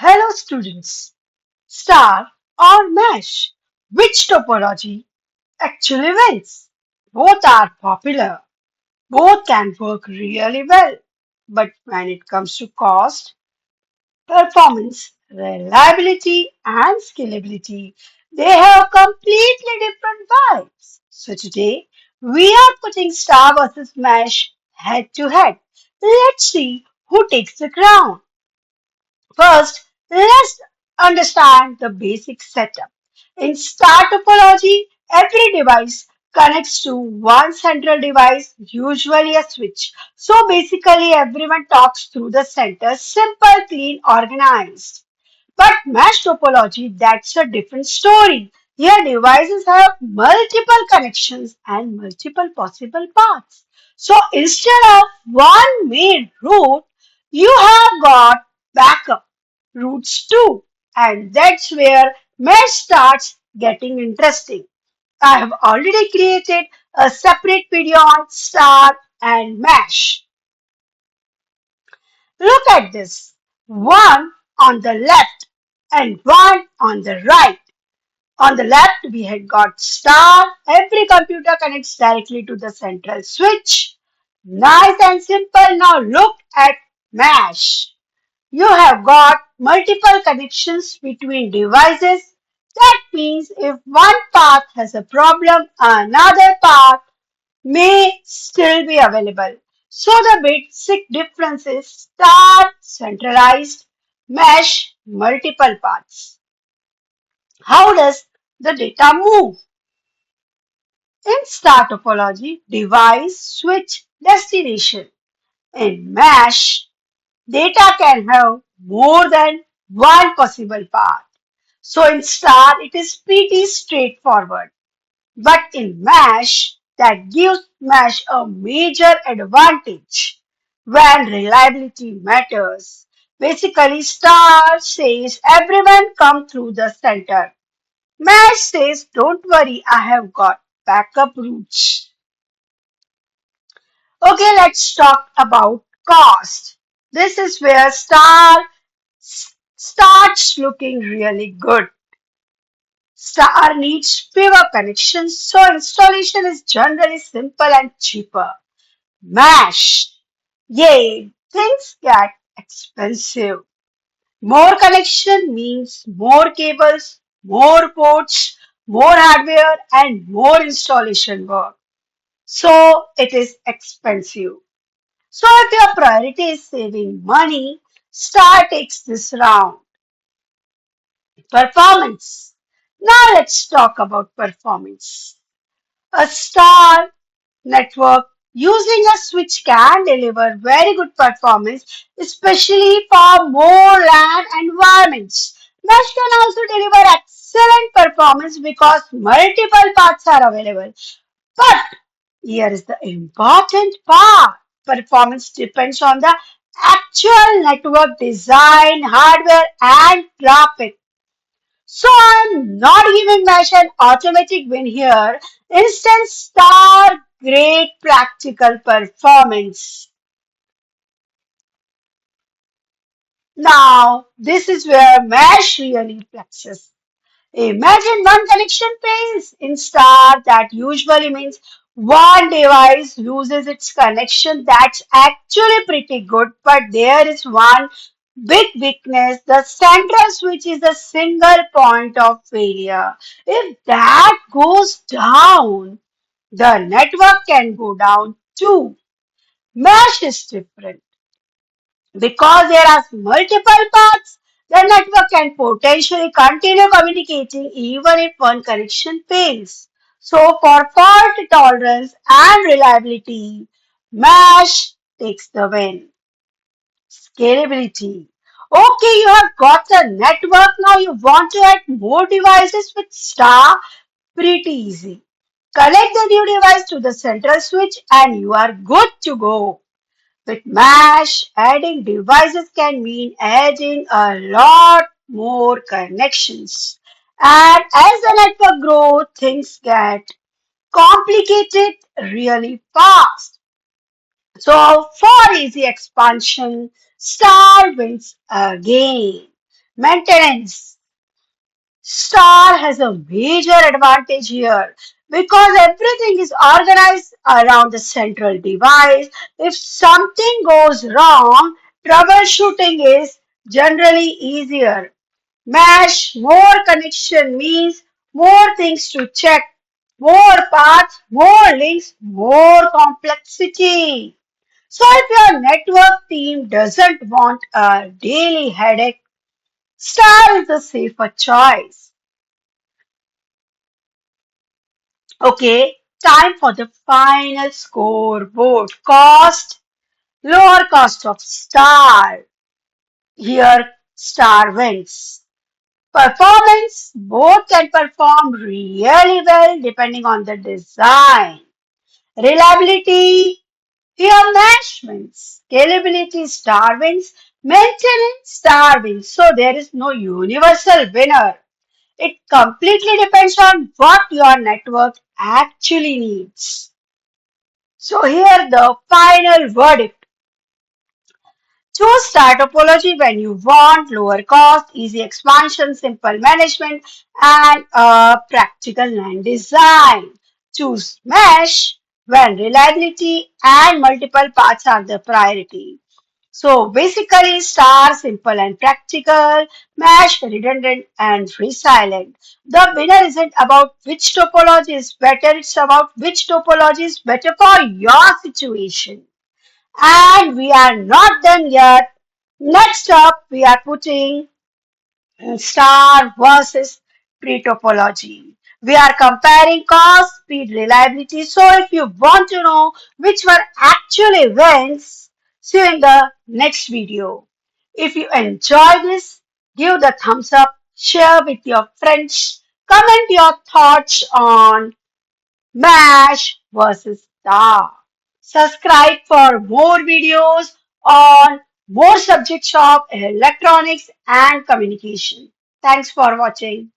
Hello students, star or mesh? Which topology actually wins? Both are popular. Both can work really well. But when it comes to cost, performance, reliability and scalability, they have completely different vibes. So today we are putting star versus mesh head to head. Let's see who takes the crown. First, let's understand the basic setup. In star topology, every device connects to one central device, usually a switch. So basically, everyone talks through the center, simple, clean, organized. But mesh topology, that's a different story. Here, devices have multiple connections and multiple possible paths. So instead of one main route, you have got backup routes too. And that's where mesh starts getting interesting. I have already created a separate video on star and mesh. Look at this. One on the left and one on the right. On the left, we had got star. Every computer connects directly to the central switch. Nice and simple. Now look at mesh. You have got multiple connections between devices. That means if one path has a problem, another path may still be available. So the basic difference is star centralized, mesh multiple paths. How does the data move? In star topology, device, switch, destination. In mesh, data can have more than one possible path. So in star, it is pretty straightforward. But in mesh, that gives mesh a major advantage when reliability matters. Basically, star says everyone come through the center. Mesh says, don't worry, I have got backup routes. Okay, let's talk about cost. This is where star starts looking really good. Star needs fewer connections, so installation is generally simple and cheaper. Mesh, yay, things get expensive. More connection means more cables, more ports, more hardware, and more installation work. So it is expensive. So if your priority is saving money, Star takes this round. Performance. Now let's talk about performance. A star network using a switch can deliver very good performance, especially for more LAN environments. Mesh can also deliver excellent performance because multiple paths are available. But here is the important part. Performance depends on the actual network design, hardware, and traffic. So I'm not giving Mesh an automatic win here. Instead, star great practical performance. Now, this is where Mesh really flexes. Imagine one connection fails in star. That usually means one device loses its connection. That's actually pretty good, but there is one big weakness. The central switch is a single point of failure. If that goes down, the network can go down too. Mesh is different. Because there are multiple paths, the network can potentially continue communicating even if one connection fails. So, for fault tolerance and reliability, Mesh takes the win. Scalability. Okay, you have got the network now. You want to add more devices with Star? Pretty easy. Connect the new device to the central switch and you are good to go. With Mesh, adding devices can mean adding a lot more connections. And as the network grows, things get complicated really fast. So for easy expansion, Star wins again. Maintenance. Star has a major advantage here because everything is organized around the central device. If something goes wrong, troubleshooting is generally easier. Mesh, more connection means more things to check, more paths, more links, more complexity. So if your network team doesn't want a daily headache, Star is the safer choice. Okay, time for the final scoreboard. Cost, lower cost of Star. Here, Star wins. Performance, both can perform really well depending on the design. Reliability, here Mesh wins. Scalability, Star wins. Maintenance, Star wins. So there is no universal winner. It completely depends on what your network actually needs. So here the final verdict. Choose star topology when you want lower cost, easy expansion, simple management, and a practical land design. Choose mesh when reliability and multiple paths are the priority. So basically, star simple and practical, mesh redundant and resilient. The winner isn't about which topology is better, it's about which topology is better for your situation. And we are not done yet. Next up, we are putting star versus tree topology. We are comparing cost, speed, reliability. So if you want to know which one actually wins, see you in the next video. If you enjoy this, give the thumbs up, share with your friends, comment your thoughts on Mesh versus Star. Subscribe for more videos on more subjects of electronics and communication. Thanks for watching.